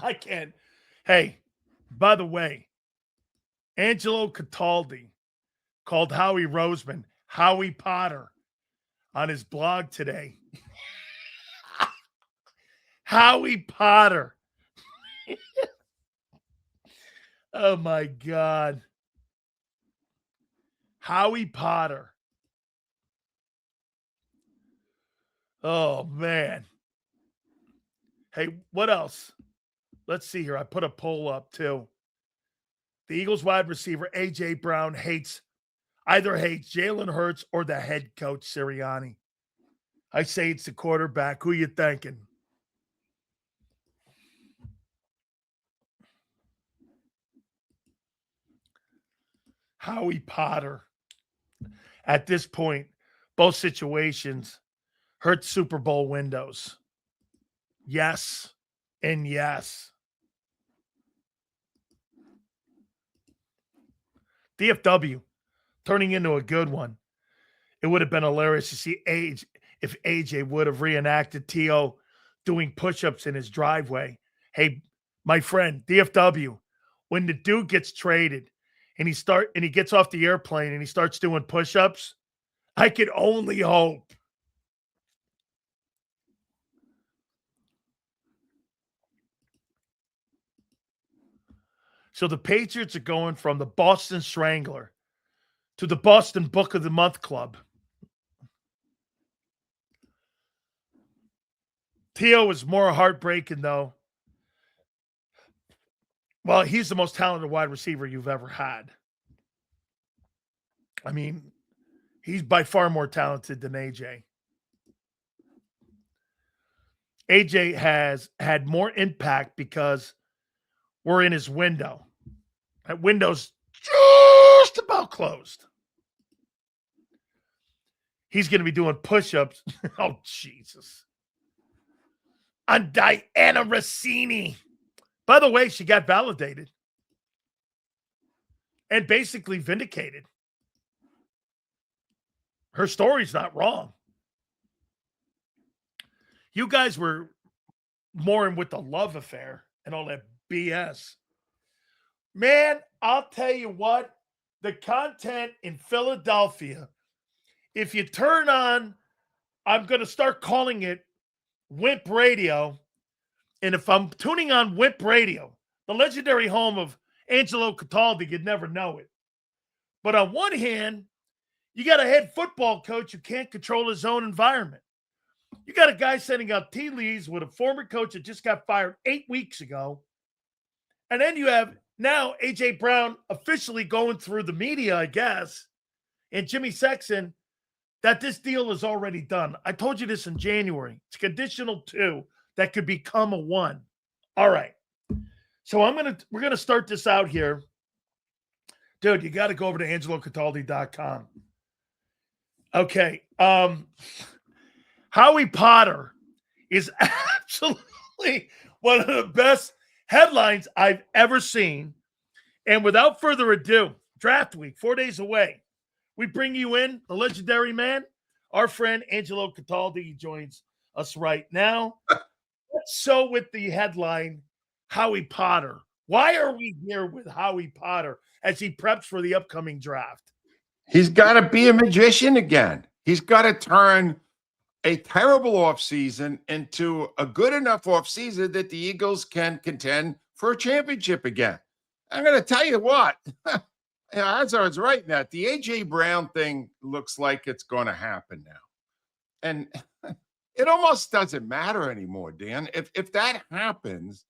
I can't. Hey, by the way, Angelo Cataldi called Howie Roseman Howie Potter on his blog today. Howie Potter. Oh my God. Howie Potter. Oh man. Hey, what else? Let's see here. I put a poll up too. The Eagles wide receiver A.J. Brown either hates Jalen Hurts or the head coach Sirianni. I say it's the quarterback. Who you thinking? Howie Potter. At this point, both situations hurt Super Bowl windows. Yes and yes. DFW turning into a good one. It would have been hilarious to see if AJ would have reenacted T.O. doing push-ups in his driveway. Hey, my friend, DFW, when the dude gets traded and he gets off the airplane and he starts doing push-ups, I could only hope. So the Patriots are going from the Boston Strangler to the Boston Book of the Month Club. T.O. is more heartbreaking, though. Well, he's the most talented wide receiver you've ever had. I mean, he's by far more talented than A.J. A.J. has had more impact because we're in his window. That window's just about closed. He's going to be doing push-ups. Oh, Jesus. On Diana Rossini. By the way, she got validated and basically vindicated. Her story's not wrong. You guys were more in with the love affair and all that BS. Man, I'll tell you what, the content in Philadelphia, if you turn on, I'm going to start calling it Wimp Radio. And if I'm tuning on Wimp Radio, the legendary home of Angelo Cataldi, you'd never know it. But on one hand, you got a head football coach who can't control his own environment. You got a guy sending out tea leaves with a former coach that just got fired 8 weeks ago. And then you have now A.J. Brown officially going through the media, I guess, and Jimmy Sexton, that this deal is already done. I told you this in January. It's conditional 2 that could become a 1. All right. So we're gonna start this out here. Dude, you got to go over to angelocataldi.com. Okay. Howie Potter is absolutely one of the best headlines I've ever seen. And without further ado, draft week, 4 days away. We bring you in, the legendary man, our friend Angelo Cataldi. He joins us right now. So with the headline, Howie Potter. Why are we here with Howie Potter as he preps for the upcoming draft? He's got to be a magician again. He's got to turn a terrible offseason into a good enough offseason that the Eagles can contend for a championship again. I'm going to tell you what. As I was writing that, the A.J. Brown thing looks like it's going to happen now. And it almost doesn't matter anymore, Dan. If that happens,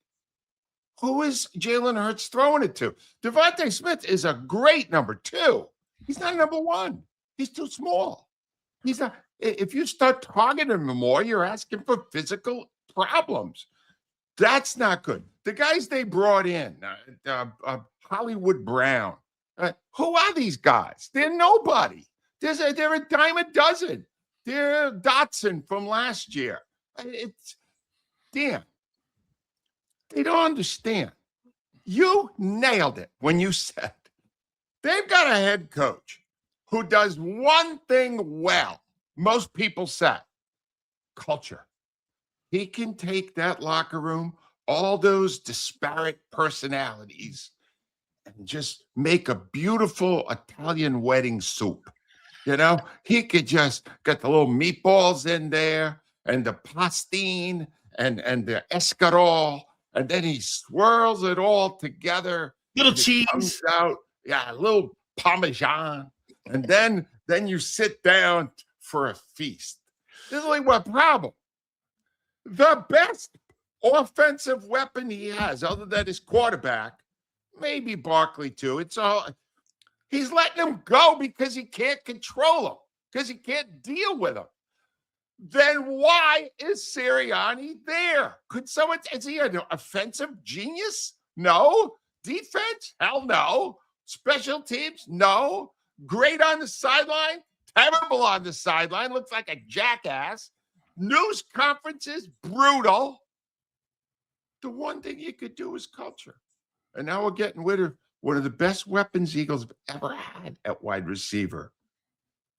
who is Jalen Hurts throwing it to? Devontae Smith is a great number 2. He's not number 1. He's too small. He's not. If you start targeting him more, you're asking for physical problems. That's not good. The guys they brought in, Hollywood Brown, who are these guys? They're nobody. They're a dime a dozen. They're Dotson from last year. Dan, they don't understand. You nailed it when you said they've got a head coach who does one thing well. Most people say culture. He can take that locker room all those disparate personalities and just make a beautiful Italian wedding soup. You know, he could just get the little meatballs in there and the pastine and the escarole, and then he swirls it all together. Little and it comes cheese. out, yeah, a little parmesan, and then you sit down for a feast. This is only one problem. The best offensive weapon he has, other than his quarterback, maybe Barkley too. It's all he's letting him go because he can't control him, because he can't deal with him. Then why is Sirianni there? Could someone, is he an offensive genius? No. Defense? Hell no. Special teams? No. Great on the sideline? Terrible on the sideline. Looks like a jackass. News conferences? Brutal. The one thing you could do is culture. And now we're getting rid of one of the best weapons Eagles have ever had at wide receiver,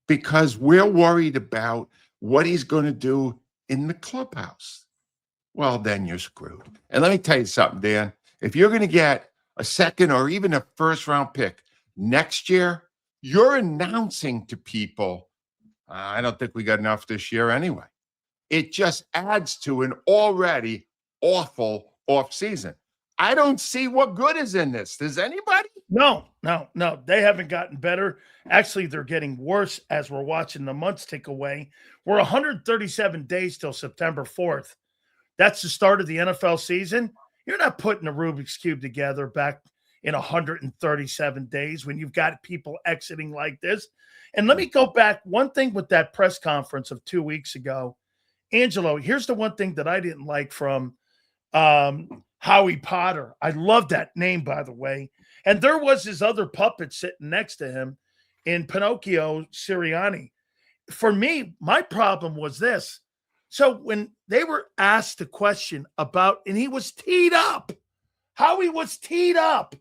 because we're worried about what he's going to do in the clubhouse. Well, then you're screwed. And let me tell you something, Dan. If you're going to get a second or even a first-round pick next year, you're announcing to people, I don't think we got enough this year anyway. It just adds to an already awful offseason. I don't see what good is in this. Does anybody? No. They haven't gotten better. Actually, they're getting worse as we're watching the months tick away. We're 137 days till September 4th. That's the start of the NFL season. You're not putting a Rubik's Cube together back in 137 days when you've got people exiting like this. And let me go back. One thing with that press conference of 2 weeks ago, Angelo, here's the one thing that I didn't like from Howie Potter. I love that name, by the way. And there was his other puppet sitting next to him in Pinocchio Sirianni. For me, my problem was this. So when they were asked the question about, and he was teed up, Howie was teed up.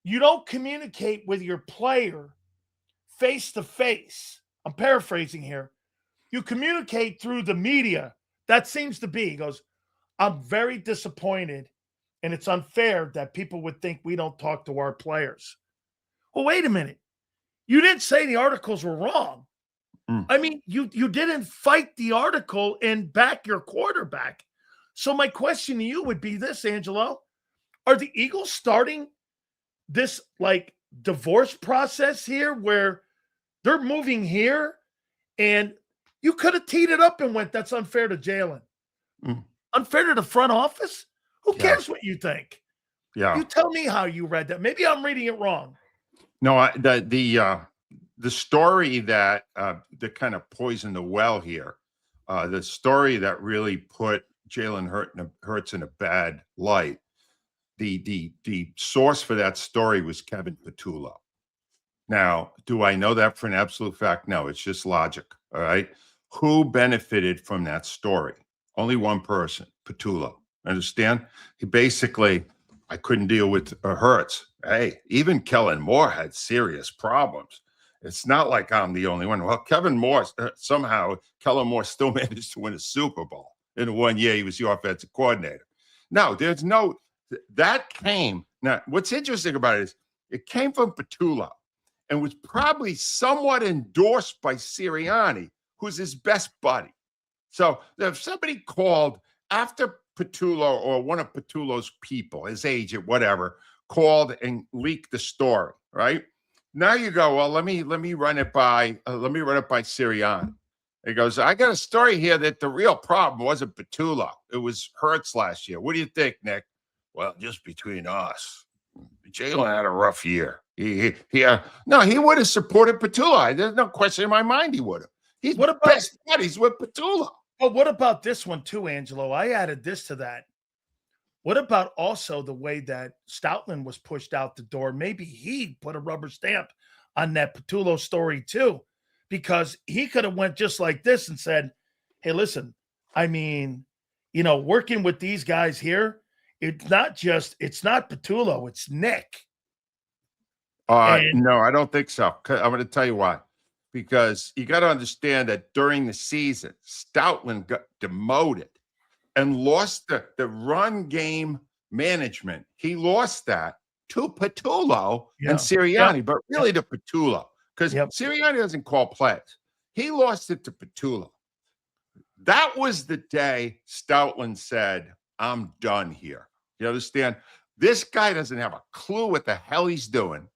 You don't communicate with your player face to face. I'm paraphrasing here. You communicate through the media. That seems to be, he goes, I'm very disappointed, and it's unfair that people would think we don't talk to our players. Well, wait a minute. You didn't say the articles were wrong. I mean, you didn't fight the article and back your quarterback. So my question to you would be this, Angelo. Are the Eagles starting this like divorce process here where they're moving here and you could have teed it up and went, that's unfair to Jalen. Unfair to the front office? Who cares what you think? Yeah. You tell me how you read that. Maybe I'm reading it wrong. No, the story that kind of poisoned the well here, the story that really put Jalen Hurts in a bad light, the source for that story was Kevin Patullo. Now, do I know that for an absolute fact? No, it's just logic. All right. Who benefited from that story? Only one person, Patullo. Understand? He basically, I couldn't deal with Hurts. Hey, even Kellen Moore had serious problems. It's not like I'm the only one. Well, Kellen Moore still managed to win a Super Bowl in 1 year. He was the offensive coordinator. No, that came. Now, what's interesting about it is it came from Patullo and was probably somewhat endorsed by Sirianni, who's his best buddy. So if somebody called after Patullo or one of Patullo's people, his agent, whatever, called and leaked the story, right? Now you go, well, let me run it by Sirianni. He goes, I got a story here that the real problem wasn't Patullo. It was Hurts last year. What do you think, Nick? Well, just between us, Jalen had a rough year. He would have supported Patullo. There's no question in my mind he would have. He's best buddies with Patullo. But what about this one too, Angelo? I added this to that. What about also the way that Stoutland was pushed out the door? Maybe he put a rubber stamp on that Patullo story too, because he could have went just like this and said, hey, listen, I mean, working with these guys here, it's not Patullo, it's Nick. No, I don't think so. I'm going to tell you why. Because you got to understand that during the season, Stoutland got demoted and lost the run game management. He lost that to Patullo and Sirianni, but really to Patullo, because Sirianni doesn't call plays. He lost it to Patullo. That was the day Stoutland said, I'm done here. You understand? This guy doesn't have a clue what the hell he's doing,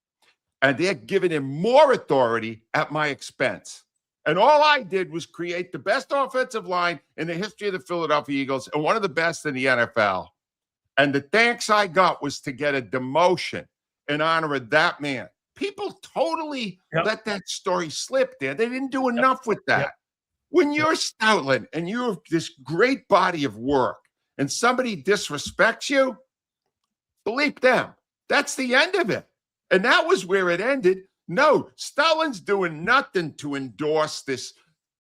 and they're giving him more authority at my expense. And all I did was create the best offensive line in the history of the Philadelphia Eagles and one of the best in the NFL. And the thanks I got was to get a demotion in honor of that man. People totally let that story slip there. They didn't do enough with that. When you're Stoutland and you have this great body of work and somebody disrespects you, bleep them. That's the end of it. And that was where it ended. No, Stoutland's doing nothing to endorse this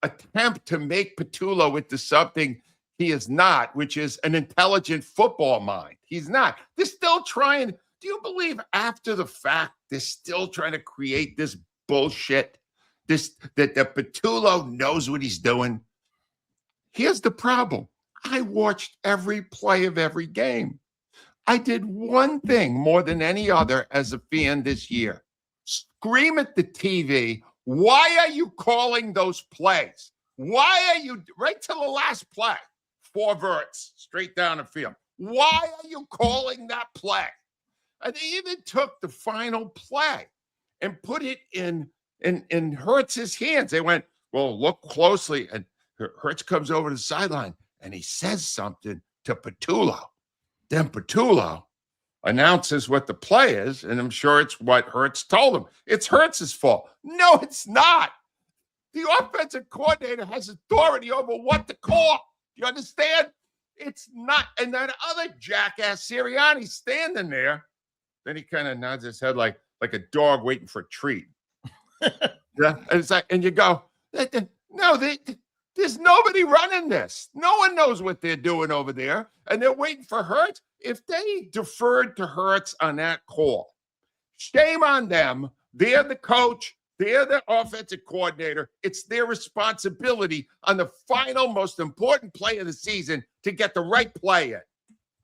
attempt to make Patullo into something he is not, which is an intelligent football mind. He's not. They're still trying. Do you believe after the fact they're still trying to create this bullshit? That Patullo knows what he's doing? Here's the problem. I watched every play of every game. I did one thing more than any other as a fan this year. Scream at the TV, why are you calling those plays? Why are you, right to the last play, 4 verts straight down the field. Why are you calling that play? And they even took the final play and put it in Hurts's hands. They went, well, look closely. And Hurts comes over to the sideline and he says something to Patullo. Then Patullo announces what the play is, and I'm sure it's what Hurts told him. It's Hurts's fault. No, it's not. The offensive coordinator has authority over what to call. You understand? It's not. And that other jackass Sirianni standing there, then he kind of nods his head like a dog waiting for a treat. And it's like, and you go, no, there's nobody running this. No one knows what they're doing over there, and they're waiting for Hurts. If they deferred to Hurts on that call, shame on them. They're the coach. They're the offensive coordinator. It's their responsibility on the final, most important play of the season to get the right play in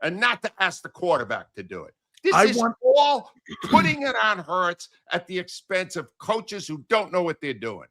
and not to ask the quarterback to do it. This is all putting it on Hurts at the expense of coaches who don't know what they're doing.